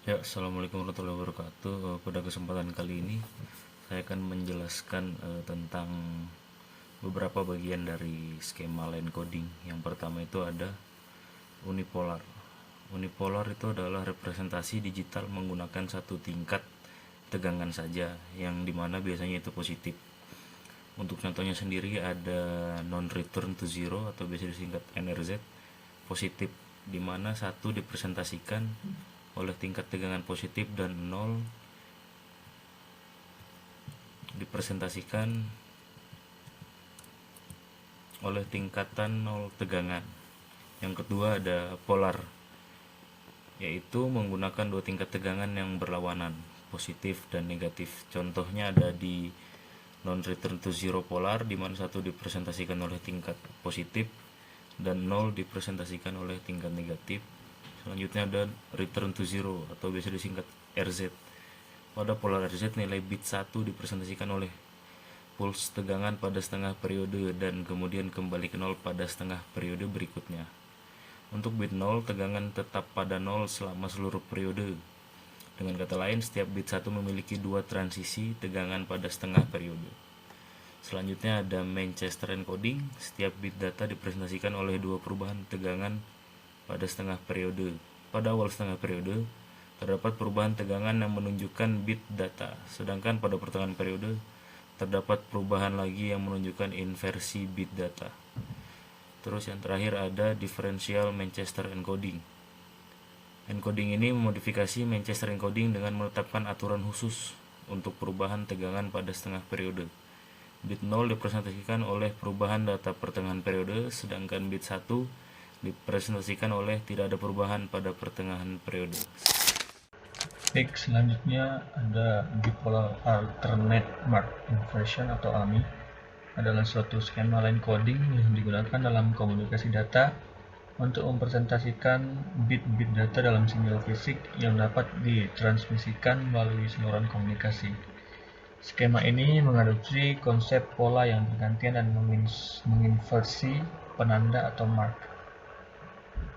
Ya, assalamualaikum warahmatullahi wabarakatuh. Pada kesempatan kali ini, saya akan menjelaskan tentang beberapa bagian dari skema line coding. Yang pertama itu ada unipolar. Unipolar itu adalah representasi digital menggunakan satu tingkat tegangan saja, yang dimana biasanya itu positif. Untuk contohnya sendiri ada non return to zero atau biasa disingkat NRZ, positif, dimana satu dipresentasikan oleh tingkat tegangan positif dan nol dipresentasikan oleh tingkatan nol tegangan. Yang kedua ada polar, yaitu menggunakan dua tingkat tegangan yang berlawanan, positif dan negatif. Contohnya ada di non return to zero polar, di mana satu dipresentasikan oleh tingkat positif dan nol dipresentasikan oleh tingkat negatif. Selanjutnya ada return to zero atau biasa disingkat RZ. Pada polar RZ, nilai bit 1 dipresentasikan oleh pulse tegangan pada setengah periode dan kemudian kembali ke nol pada setengah periode berikutnya. Untuk bit 0, tegangan tetap pada 0 selama seluruh periode. Dengan kata lain, setiap bit 1 memiliki dua transisi tegangan pada setengah periode. Selanjutnya ada Manchester encoding. Setiap bit data dipresentasikan oleh dua perubahan tegangan pada setengah periode. Pada awal setengah periode, terdapat perubahan tegangan yang menunjukkan bit data, sedangkan pada pertengahan periode terdapat perubahan lagi yang menunjukkan inversi bit data. Terus yang terakhir ada differential Manchester encoding. Encoding ini memodifikasi Manchester encoding dengan menetapkan aturan khusus untuk perubahan tegangan pada setengah periode. Bit 0 dipresentasikan oleh perubahan data pertengahan periode, sedangkan bit 1 dipresentasikan oleh tidak ada perubahan pada pertengahan periode. Baik, selanjutnya ada bipolar alternate mark inversion atau AMI. Adalah suatu skema line coding yang digunakan dalam komunikasi data untuk mempresentasikan bit-bit data dalam sinyal fisik yang dapat ditransmisikan melalui saluran komunikasi. Skema ini mengadopsi konsep pola yang bergantian dan menginversi penanda atau mark.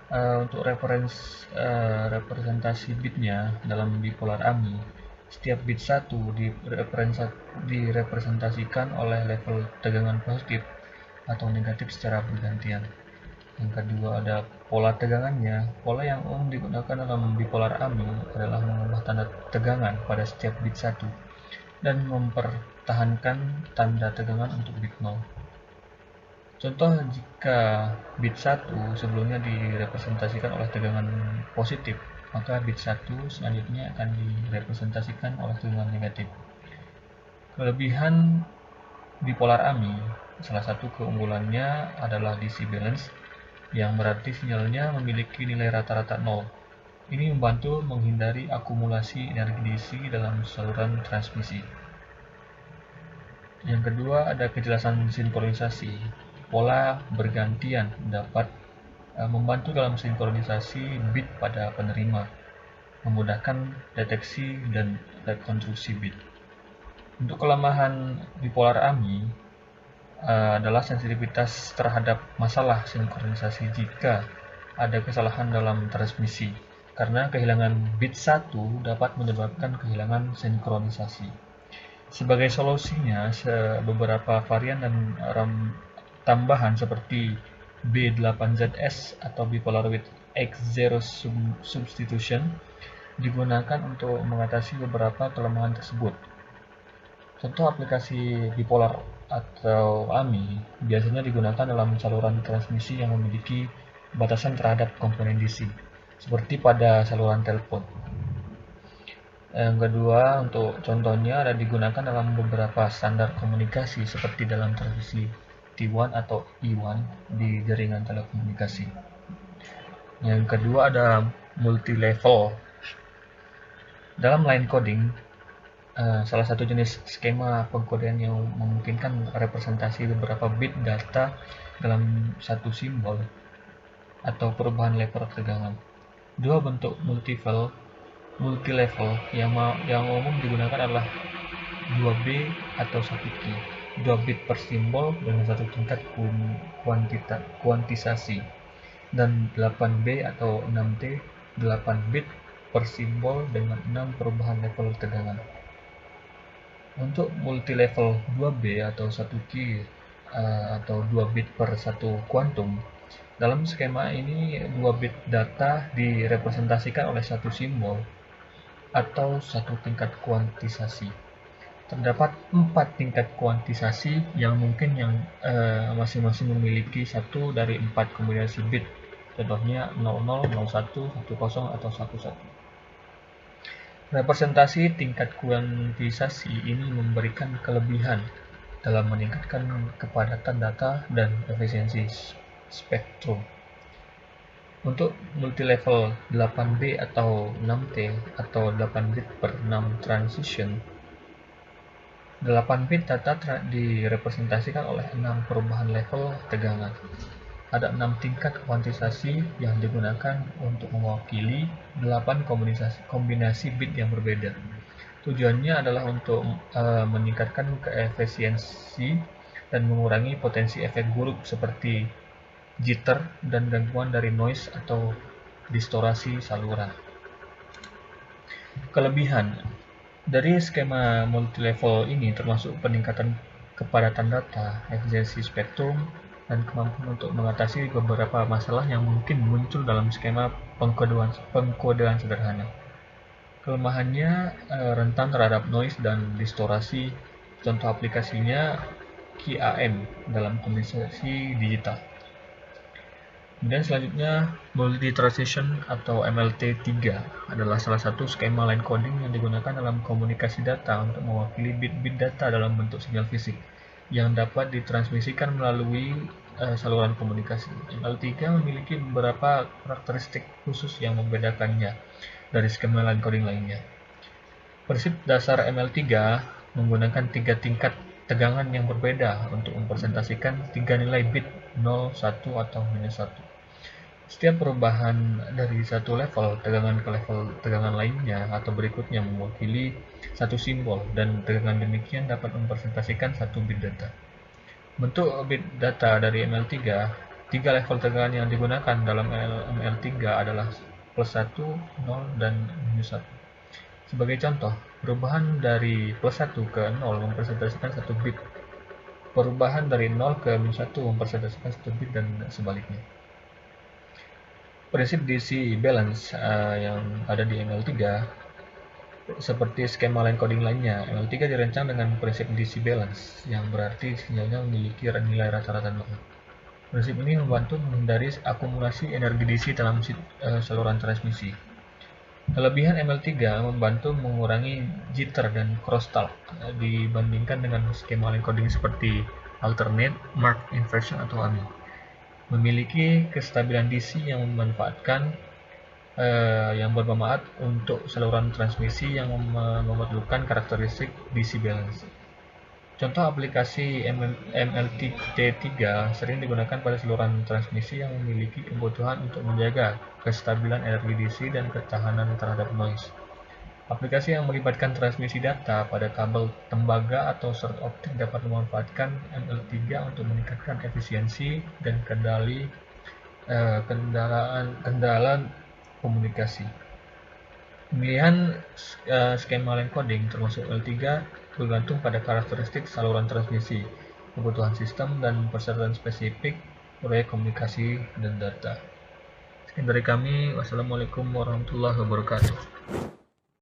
Untuk representasi bitnya dalam bipolar AMI, setiap bit 1 direpresentasikan oleh level tegangan positif atau negatif secara bergantian. Yang kedua ada pola tegangannya. Pola yang umum digunakan dalam bipolar AMI adalah mengubah tanda tegangan pada setiap bit 1 dan mempertahankan tanda tegangan untuk bit 0. Contoh, jika bit 1 sebelumnya direpresentasikan oleh tegangan positif, maka bit 1 selanjutnya akan direpresentasikan oleh tegangan negatif. Kelebihan bipolar AMI, salah satu keunggulannya adalah DC balance, yang berarti sinyalnya memiliki nilai rata-rata 0. Ini membantu menghindari akumulasi energi DC dalam saluran transmisi. Yang kedua ada kejelasan sinkronisasi. Pola bergantian dapat membantu dalam sinkronisasi bit pada penerima, memudahkan deteksi dan rekonstruksi bit. Untuk kelemahan bipolar AMI adalah sensitivitas terhadap masalah sinkronisasi jika ada kesalahan dalam transmisi, karena kehilangan bit 1 dapat menyebabkan kehilangan sinkronisasi. Sebagai solusinya, beberapa varian dan RAM tambahan seperti B8ZS atau bipolar with X0 substitution digunakan untuk mengatasi beberapa kelemahan tersebut. Contoh aplikasi bipolar atau AMI biasanya digunakan dalam saluran transmisi yang memiliki batasan terhadap komponen DC, seperti pada saluran telepon. Yang kedua, untuk contohnya ada digunakan dalam beberapa standar komunikasi seperti dalam transmisi T1 atau E1 di jaringan telekomunikasi. Yang kedua ada multi-level. Dalam line coding, salah satu jenis skema pengkodean yang memungkinkan representasi beberapa bit data dalam satu simbol atau perubahan level tegangan. Dua bentuk multi-level yang umum digunakan adalah 2B atau 1K, 2 bit per simbol dengan satu tingkat kuantisasi, dan 8B atau 6T, 8 bit per simbol dengan 6 perubahan level tegangan. Untuk multi-level 2B atau 1 key atau 2 bit per 1 kuantum, dalam skema ini 2 bit data direpresentasikan oleh satu simbol atau satu tingkat kuantisasi. Terdapat 4 tingkat kuantisasi yang mungkin masing-masing memiliki satu dari 4 kombinasi bit. Contohnya 00, 01, 10 atau 11. Representasi tingkat kuantisasi ini memberikan kelebihan dalam meningkatkan kepadatan data dan efisiensi spektrum. Untuk multilevel 8B atau 6T atau 8 bit per 6 transition, 8 bit data direpresentasikan oleh 6 perubahan level tegangan. Ada 6 tingkat kuantisasi yang digunakan untuk mewakili 8 kombinasi bit yang berbeda. Tujuannya adalah untuk meningkatkan keefisiensi dan mengurangi potensi efek buruk seperti jitter dan gangguan dari noise atau distorsi saluran. Kelebihan dari skema multilevel ini termasuk peningkatan kepadatan data, efisiensi spektrum, dan kemampuan untuk mengatasi beberapa masalah yang mungkin muncul dalam skema pengkodean sederhana. Kelemahannya rentan terhadap noise dan distorsi. Contoh aplikasinya QAM dalam komunikasi digital. Kemudian selanjutnya multi-transition atau MLT3 adalah salah satu skema line coding yang digunakan dalam komunikasi data untuk mewakili bit-bit data dalam bentuk sinyal fisik yang dapat ditransmisikan melalui saluran komunikasi. ML3 memiliki beberapa karakteristik khusus yang membedakannya dari skema line coding lainnya. Prinsip dasar ML3 menggunakan 3 tingkat tegangan yang berbeda untuk mempresentasikan 3 nilai bit 0, 1, atau minus 1. Setiap perubahan dari satu level tegangan ke level tegangan lainnya atau berikutnya mewakili satu simbol, dan tegangan demikian dapat mempresentasikan satu bit data. Bentuk bit data dari ML3, 3 level tegangan yang digunakan dalam ML3 adalah plus 1, 0, dan minus 1. Sebagai contoh, perubahan dari plus 1 ke 0 mempresentasikan 1 bit. Perubahan dari 0 ke minus 1 mempresentasikan 1 bit, dan sebaliknya. Prinsip DC balance yang ada di ML3 seperti skema line coding lainnya, ML3 dirancang dengan prinsip DC balance, yang berarti sinyalnya memiliki nilai rata-rata 0. Prinsip ini membantu menghindari akumulasi energi DC dalam saluran transmisi. Kelebihan ML3 membantu mengurangi jitter dan crosstalk dibandingkan dengan skema line coding seperti alternate, mark inversion, atau AMI. Memiliki kestabilan DC yang memanfaatkan yang bermanfaat untuk saluran transmisi yang memerlukan karakteristik DC balance. Contoh aplikasi MLT3 sering digunakan pada saluran transmisi yang memiliki kebutuhan untuk menjaga kestabilan energi DC dan ketahanan terhadap noise. Aplikasi yang melibatkan transmisi data pada kabel tembaga atau short optik dapat memanfaatkan ML3 untuk meningkatkan efisiensi dan kendala komunikasi. Pemilihan skema line coding termasuk ML3 bergantung pada karakteristik saluran transmisi, kebutuhan sistem, dan persyaratan spesifik proyek komunikasi dan data. Sekian dari kami. Wassalamualaikum warahmatullahi wabarakatuh.